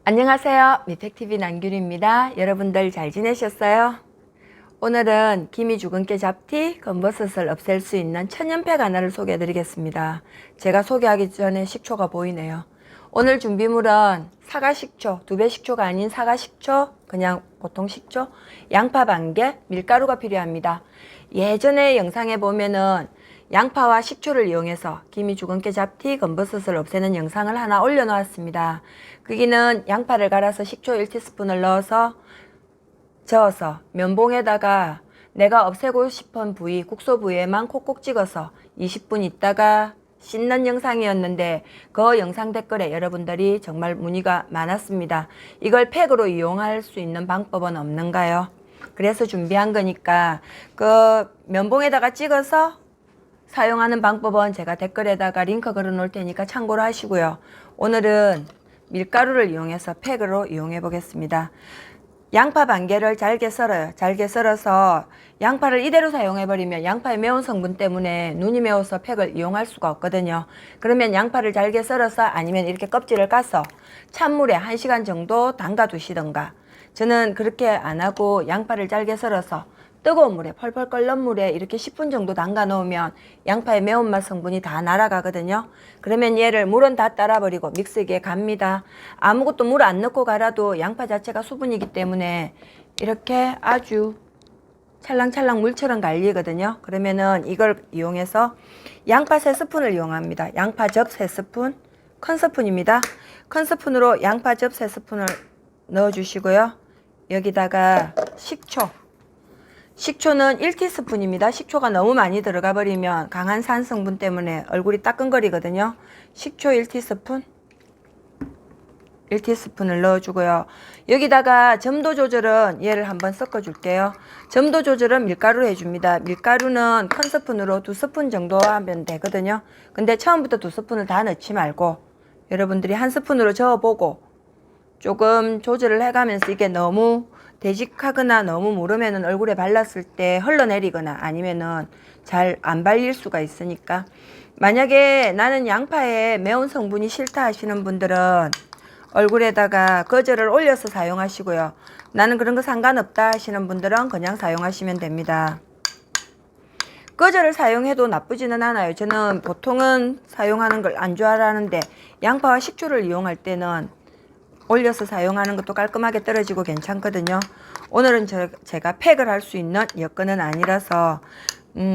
안녕하세요. 미팩TV 남규리입니다. 여러분들 잘 지내셨어요? 오늘은 기미 주근깨 잡티, 검버섯을 없앨 수 있는 천연팩 하나를 소개해 드리겠습니다. 제가 소개하기 전에 식초가 보이네요. 오늘 준비물은 사과식초, 두배식초가 아닌 사과식초, 그냥 보통 식초, 양파 반개, 밀가루가 필요합니다. 예전에 영상에 보면은 양파와 식초를 이용해서 기미 주근깨 잡티, 검버섯을 없애는 영상을 하나 올려놓았습니다. 거기는 양파를 갈아서 식초 1티스푼을 넣어서 저어서 면봉에다가 내가 없애고 싶은 부위, 국소 부위에만 콕콕 찍어서 20분 있다가 씻는 영상이었는데 그 영상 댓글에 여러분들이 정말 문의가 많았습니다. 이걸 팩으로 이용할 수 있는 방법은 없는가요? 그래서 준비한 거니까 그 면봉에다가 찍어서 사용하는 방법은 제가 댓글에다가 링크 걸어 놓을 테니까 참고로 하시고요. 오늘은 밀가루를 이용해서 팩으로 이용해 보겠습니다. 양파 반개를 잘게 썰어요. 잘게 썰어서 양파를 이대로 사용해 버리면 양파의 매운 성분 때문에 눈이 매워서 팩을 이용할 수가 없거든요. 그러면 양파를 잘게 썰어서 아니면 이렇게 껍질을 까서 찬물에 1시간 정도 담가 두시던가, 저는 그렇게 안 하고 양파를 잘게 썰어서 뜨거운 물에 펄펄 끓는 물에 이렇게 10분 정도 담가 놓으면 양파의 매운맛 성분이 다 날아가거든요. 그러면 얘를 물은 다 따라버리고 믹서기에 갑니다. 아무것도 물 안 넣고 갈아도 양파 자체가 수분이기 때문에 이렇게 아주 찰랑찰랑 물처럼 갈리거든요. 그러면은 이걸 이용해서 양파 3스푼을 이용합니다. 양파즙 3스푼, 큰 스푼입니다. 큰 스푼으로 양파즙 3스푼을 넣어주시고요. 여기다가 식초는 1티스푼입니다. 식초가 너무 많이 들어가 버리면 강한 산 성분 때문에 얼굴이 따끔거리거든요. 식초 1티스푼을 넣어주고요. 여기다가 점도 조절은 얘를 한번 섞어 줄게요. 점도 조절은 밀가루로 해줍니다. 밀가루는 큰 스푼으로 2스푼 정도 하면 되거든요. 근데 처음부터 2스푼을 다 넣지 말고 여러분들이 1스푼으로 저어보고 조금 조절을 해가면서, 이게 너무 되직하거나 너무 무르면은 얼굴에 발랐을 때 흘러내리거나 아니면은 잘 안 발릴 수가 있으니까, 만약에 나는 양파에 매운 성분이 싫다 하시는 분들은 얼굴에다가 거즈를 올려서 사용하시고요. 나는 그런 거 상관없다 하시는 분들은 그냥 사용하시면 됩니다. 거즈를 사용해도 나쁘지는 않아요. 저는 보통은 사용하는 걸 안 좋아하는데 양파와 식초를 이용할 때는 올려서 사용하는 것도 깔끔하게 떨어지고 괜찮거든요. 오늘은 제가 팩을 할 수 있는 여건은 아니라서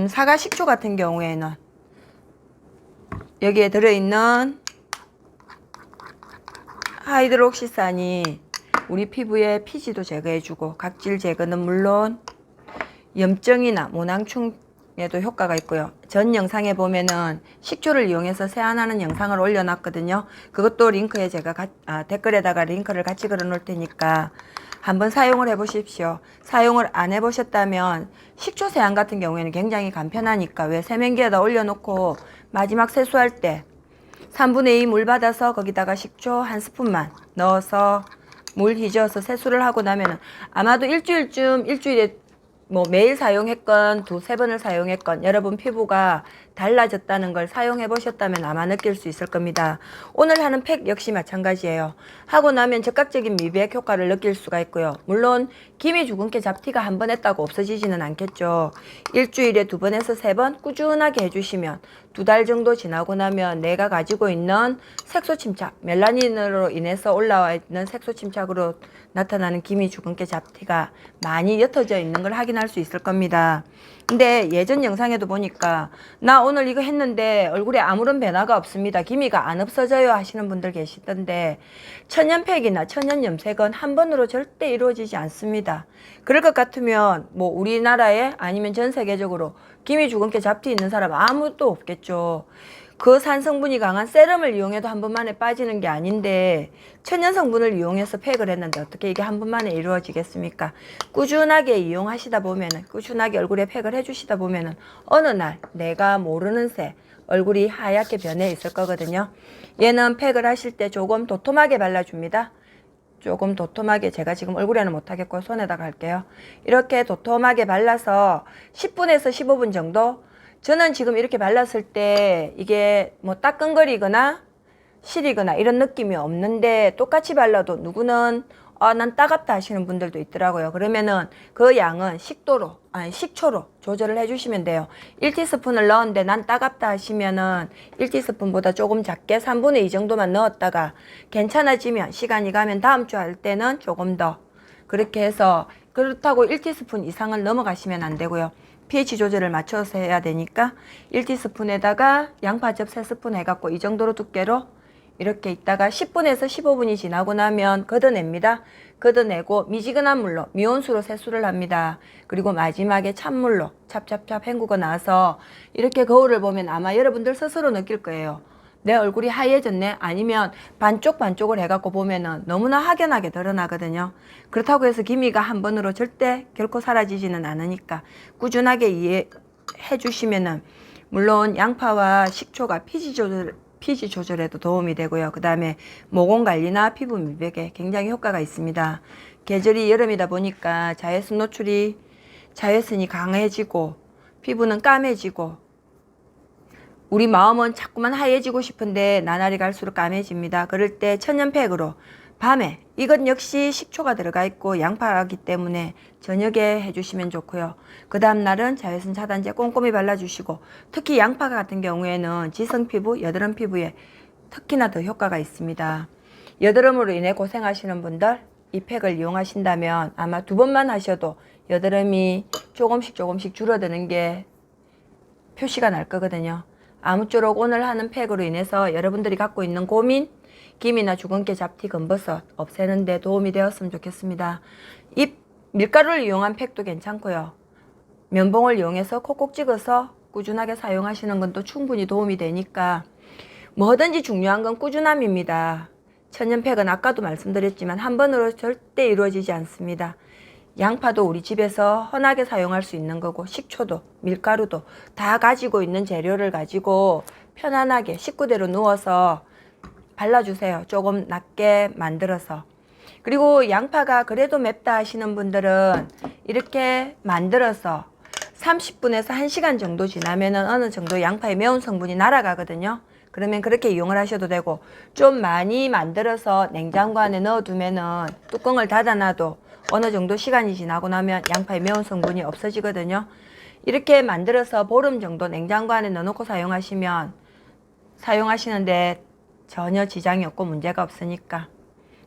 사과 식초 같은 경우에는 여기에 들어있는 하이드록시산이 우리 피부에 피지도 제거해주고 각질 제거는 물론 염증이나 모낭충에도 효과가 있고요. 전 영상에 보면은 식초를 이용해서 세안하는 영상을 올려놨거든요. 그것도 링크에 제가 댓글에다가 링크를 같이 걸어 놓을 테니까 한번 사용을 해 보십시오. 사용을 안 해 보셨다면 식초 세안 같은 경우에는 굉장히 간편하니까, 왜 세면기에다 올려놓고 마지막 세수할 때 3분의 2 물 받아서 거기다가 식초 1스푼만 넣어서 물 휘저어서 세수를 하고 나면은 아마도 일주일에 뭐 매일 사용했건 2-3번을 사용했건 여러분 피부가 달라졌다는 걸 사용해 보셨다면 아마 느낄 수 있을 겁니다. 오늘 하는 팩 역시 마찬가지예요. 하고 나면 즉각적인 미백 효과를 느낄 수가 있고요. 물론 기미 주근깨 잡티가 한 번 했다고 없어지지는 않겠죠. 일주일에 2번에서 3번 꾸준하게 해주시면 2달 정도 지나고 나면 내가 가지고 있는 색소 침착, 멜라닌으로 인해서 올라와 있는 색소 침착으로 나타나는 기미 주근깨 잡티가 많이 옅어져 있는 걸 확인할 수 있을 겁니다. 근데 예전 영상에도 보니까 나 오늘 이거 했는데 얼굴에 아무런 변화가 없습니다, 기미가 안 없어져요 하시는 분들 계시던데, 천연팩이나 천연염색은 한 번으로 절대 이루어지지 않습니다. 그럴 것 같으면 뭐 우리나라에 아니면 전 세계적으로 기미 주근깨 잡티 있는 사람 아무도 없겠죠. 그 산성분이 강한 세럼을 이용해도 한 번만에 빠지는 게 아닌데 천연 성분을 이용해서 팩을 했는데 어떻게 이게 한 번만에 이루어지겠습니까? 꾸준하게 이용하시다 보면은, 꾸준하게 얼굴에 팩을 해주시다 보면은 어느 날 내가 모르는 새 얼굴이 하얗게 변해 있을 거거든요. 얘는 팩을 하실 때 조금 도톰하게 발라줍니다. 조금 도톰하게, 제가 지금 얼굴에는 못하겠고 손에다가 할게요. 이렇게 도톰하게 발라서 10분에서 15분 정도, 저는 지금 이렇게 발랐을 때 이게 뭐 따끔거리거나 시리거나 이런 느낌이 없는데 똑같이 발라도 누구는 난 따갑다 하시는 분들도 있더라고요. 그러면은 그 양은 식초로 조절을 해주시면 돼요. 1티스푼을 넣었는데 난 따갑다 하시면은 1티스푼보다 조금 작게 3분의 2 정도만 넣었다가 괜찮아지면 시간이 가면 다음 주 할 때는 조금 더 그렇게 해서 그렇다고 1티스푼 이상을 넘어가시면 안 되고요. pH 조절을 맞춰서 해야 되니까 1티스푼에다가 양파즙 3스푼 해갖고 이 정도로 두께로 이렇게 있다가 10분에서 15분이 지나고 나면 걷어냅니다. 걷어내고 미지근한 물로 미온수로 세수를 합니다. 그리고 마지막에 찬물로 찹찹찹 헹구고 나서 이렇게 거울을 보면 아마 여러분들 스스로 느낄 거예요. 내 얼굴이 하얘졌네? 아니면 반쪽을 해갖고 보면은 너무나 확연하게 드러나거든요. 그렇다고 해서 기미가 한 번으로 절대 결코 사라지지는 않으니까 꾸준하게 이해해 주시면은 물론 양파와 식초가 피지 조절에도 도움이 되고요. 그 다음에 모공 관리나 피부 미백에 굉장히 효과가 있습니다. 계절이 여름이다 보니까 자외선이 강해지고 피부는 까매지고 우리 마음은 자꾸만 하얘지고 싶은데 나날이 갈수록 까매집니다. 그럴 때 천연팩으로 밤에 이건 역시 식초가 들어가 있고 양파이기 때문에 저녁에 해주시면 좋고요. 그 다음 날은 자외선 차단제 꼼꼼히 발라주시고 특히 양파 같은 경우에는 지성 피부, 여드름 피부에 특히나 더 효과가 있습니다. 여드름으로 인해 고생하시는 분들 이 팩을 이용하신다면 아마 2번만 하셔도 여드름이 조금씩 줄어드는 게 표시가 날 거거든요. 아무쪼록 오늘 하는 팩으로 인해서 여러분들이 갖고 있는 고민, 기미나 주근깨, 잡티, 검버섯 없애는 데 도움이 되었으면 좋겠습니다. 이 밀가루를 이용한 팩도 괜찮고요. 면봉을 이용해서 콕콕 찍어서 꾸준하게 사용하시는 건 또 충분히 도움이 되니까 뭐든지 중요한 건 꾸준함입니다. 천연팩은 아까도 말씀드렸지만 한 번으로 절대 이루어지지 않습니다. 양파도 우리 집에서 흔하게 사용할 수 있는 거고 식초도 밀가루도 다 가지고 있는 재료를 가지고 편안하게 식구대로 누워서 발라주세요. 조금 낮게 만들어서. 그리고 양파가 그래도 맵다 하시는 분들은 이렇게 만들어서 30분에서 1시간 정도 지나면 어느 정도 양파의 매운 성분이 날아가거든요. 그러면 그렇게 이용을 하셔도 되고 좀 많이 만들어서 냉장고 안에 넣어두면은 뚜껑을 닫아놔도 어느 정도 시간이 지나고 나면 양파의 매운 성분이 없어지거든요. 이렇게 만들어서 보름 정도 냉장고 안에 넣어놓고 사용하시는데 전혀 지장이 없고 문제가 없으니까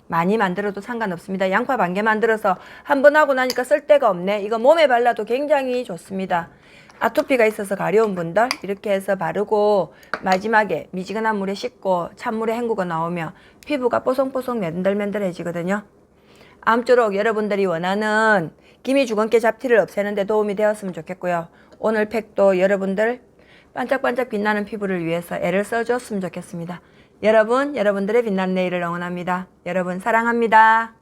많이 만들어도 상관없습니다. 양파 반 개 만들어서 한 번 하고 나니까 쓸 데가 없네. 이거 몸에 발라도 굉장히 좋습니다. 아토피가 있어서 가려운 분들 이렇게 해서 바르고 마지막에 미지근한 물에 씻고 찬물에 헹구고 나오면 피부가 뽀송뽀송 맨들맨들해지거든요. 아무쪼록 여러분들이 원하는 기미, 주근깨, 잡티를 없애는 데 도움이 되었으면 좋겠고요. 오늘 팩도 여러분들 반짝반짝 빛나는 피부를 위해서 애를 써줬으면 좋겠습니다. 여러분들의 빛나는 내일을 응원합니다. 여러분 사랑합니다.